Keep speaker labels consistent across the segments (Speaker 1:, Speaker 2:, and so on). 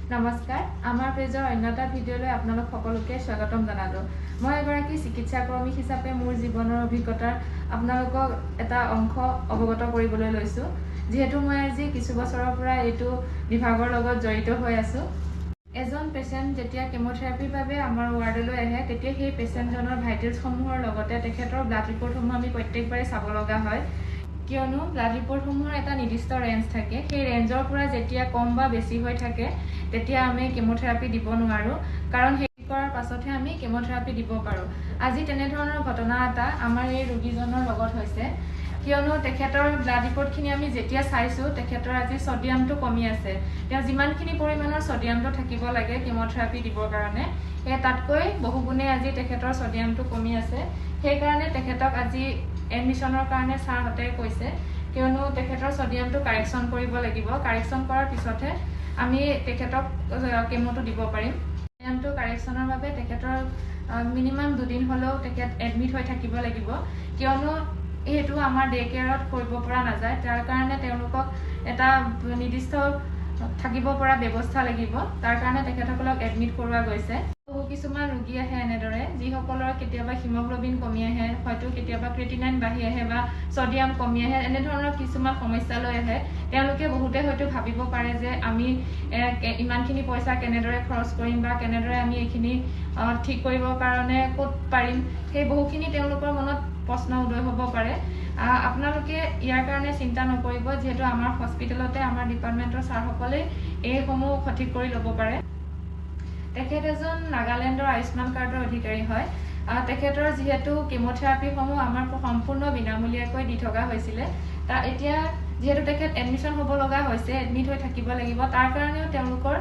Speaker 1: নমস্কাৰ আমাৰ পেজৰ অন্য এটা ভিডিঅ'লৈ আপোনালোক সকলোকে স্বাগতম জনালোঁ। মই এগৰাকী চিকিৎসাকৰ্মী হিচাপে মোৰ জীৱনৰ অভিজ্ঞতাৰ আপোনালোকক এটা অংশ অৱগত কৰিবলৈ লৈছোঁ। যিহেতু মই আজি কিছু বছৰৰ পৰা এইটো বিভাগৰ লগত জড়িত হৈ আছোঁ। এজন পেচেণ্ট যেতিয়া কেমোথেৰাপিৰ বাবে আমাৰ ৱাৰ্ডলৈ আহে তেতিয়া সেই পেচেণ্টজনৰ ভাইটেলছসমূহৰ লগতে তেখেতৰ ব্লাড ৰিপৰ্টসমূহ আমি প্ৰত্যেকবাৰে চাব লগা হয়। কিয়নো ব্লাড ৰিপৰ্টসমূহৰ এটা নিৰ্দিষ্ট ৰেঞ্জ থাকে। সেই ৰেঞ্জৰ পৰা যেতিয়া কম বা বেছি হৈ থাকে তেতিয়া আমি কেমোথেৰাপি দিব নোৱাৰোঁ, কাৰণ সেই কৰাৰ পাছতহে আমি কেমোথেৰাপি দিব পাৰোঁ। আজি তেনেধৰণৰ ঘটনা এটা আমাৰ এই ৰোগীজনৰ লগত হৈছে। কিয়নো তেখেতৰ ব্লাড ৰিপৰ্টখিনি আমি যেতিয়া চাইছোঁ তেখেতৰ আজি ছডিয়ামটো কমি আছে। তেওঁ যিমানখিনি পৰিমাণৰ ছডিয়ামটো থাকিব লাগে কেমোথেৰাপি দিবৰ কাৰণে সেই তাতকৈ বহুগুণে আজি তেখেতৰ ছডিয়ামটো কমি আছে। সেইকাৰণে তেখেতক আজি এডমিশ্যনৰ কাৰণে ছাৰহঁতে কৈছে, কিয়নো তেখেতৰ ছডিয়ামটো কাৰেকশ্যন কৰিব লাগিব। কাৰেকশ্যন কৰাৰ পিছতহে আমি তেখেতক কেমোটো দিব পাৰিম। ছডিয়ামটো কাৰেকশ্যনৰ বাবে তেখেতৰ মিনিমাম 2 দিন হ'লেও তেখেত এডমিট হৈ থাকিব লাগিব। কিয়নো এইটো আমাৰ ডে কেয়াৰত কৰিব পৰা নাযায়। তাৰ কাৰণে তেওঁলোকক এটা নিৰ্দিষ্ট থাকিব পৰা ব্যৱস্থা লাগিব। তাৰ কাৰণে তেখেতসকলক এডমিট কৰোৱা গৈছে। কিছুমান ৰোগী আহে এনেদৰে যিসকলৰ কেতিয়াবা হিমগ্ল'বিন কমি আহে, হয়তো কেতিয়াবা ক্ৰিটিনাইন বাঢ়ি আহে বা ছডিয়াম কমি আহে। এনেধৰণৰ কিছুমান সমস্যা লৈ আহে। তেওঁলোকে বহুতে হয়তো ভাবিব পাৰে যে আমি ইমানখিনি পইচা কেনেদৰে খৰচ কৰিম বা কেনেদৰে আমি এইখিনি ঠিক কৰিবৰ কাৰণে ক'ত পাৰিম, সেই বহুখিনি তেওঁলোকৰ মনত প্ৰশ্ন উদয় হ'ব পাৰে। আপোনালোকে ইয়াৰ কাৰণে চিন্তা নকৰিব, যিহেতু আমাৰ হস্পিটেলতে আমাৰ ডিপাৰ্টমেণ্টৰ ছাৰসকলে এইসমূহ সঠিক কৰি ল'ব পাৰে। তেখেত এজন নাগালেণ্ডৰ আয়ুষ্মান কাৰ্ডৰ অধিকাৰী হয়। তেখেতৰ যিহেতু কেমোথেৰাপিসমূহ আমাৰ সম্পূৰ্ণ বিনামূলীয়াকৈ দি থকা হৈছিলে, এতিয়া যিহেতু তেখেত এডমিশ্যন হ'ব লগা হৈছে, এডমিট হৈ থাকিব লাগিব, তাৰ কাৰণেও তেওঁলোকৰ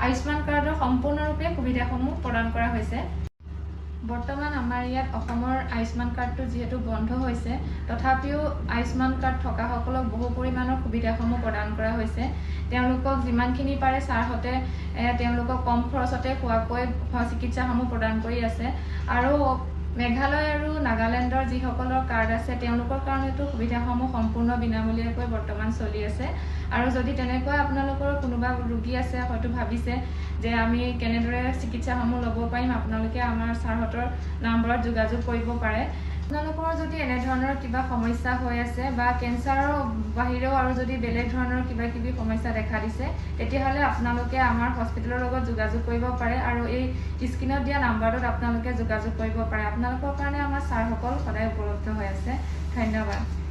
Speaker 1: আয়ুষ্মান কাৰ্ডৰ সম্পূৰ্ণৰূপে সুবিধাসমূহ প্ৰদান কৰা হৈছে। বৰ্তমান আমাৰ ইয়াত অসমৰ আয়ুষ্মান কাৰ্ডটো যিহেতু বন্ধ হৈছে, তথাপিও আয়ুষ্মান কাৰ্ড থকাসকলক বহু পৰিমাণৰ সুবিধাসমূহ প্ৰদান কৰা হৈছে। তেওঁলোকক যিমানখিনি পাৰে ছাৰহঁতে তেওঁলোকক কম খৰচতে হোৱাকৈ চিকিৎসাসমূহ প্ৰদান কৰি আছে। আৰু মেঘালয় আৰু নাগালেণ্ডৰ যিসকলৰ কাৰ্ড আছে তেওঁলোকৰ কাৰণেতো সুবিধাসমূহ সম্পূৰ্ণ বিনামূলীয়াকৈ বৰ্তমান চলি আছে। আৰু যদি তেনেকুৱা আপোনালোকৰ কোনোবা ৰোগী আছে, হয়তো ভাবিছে যে আমি কেনেদৰে চিকিৎসাসমূহ ল'ব পাৰিম, আপোনালোকে আমাৰ ছাৰহঁতৰ নম্বৰত যোগাযোগ কৰিব পাৰে। আপোনালোকৰ যদি এনেধৰণৰ কিবা সমস্যা হৈ আছে বা কেঞ্চাৰৰ বাহিৰেও আৰু যদি বেলেগ ধৰণৰ কিবা সমস্যা দেখা দিছে, তেতিয়াহ'লে আপোনালোকে আমাৰ হস্পিটেলৰ লগত যোগাযোগ কৰিব পাৰে আৰু এই স্ক্ৰীণত দিয়া নাম্বাৰটোত আপোনালোকে যোগাযোগ কৰিব পাৰে। আপোনালোকৰ কাৰণে আমাৰ ছাৰসকল সদায় উপলব্ধ হৈ আছে। ধন্যবাদ।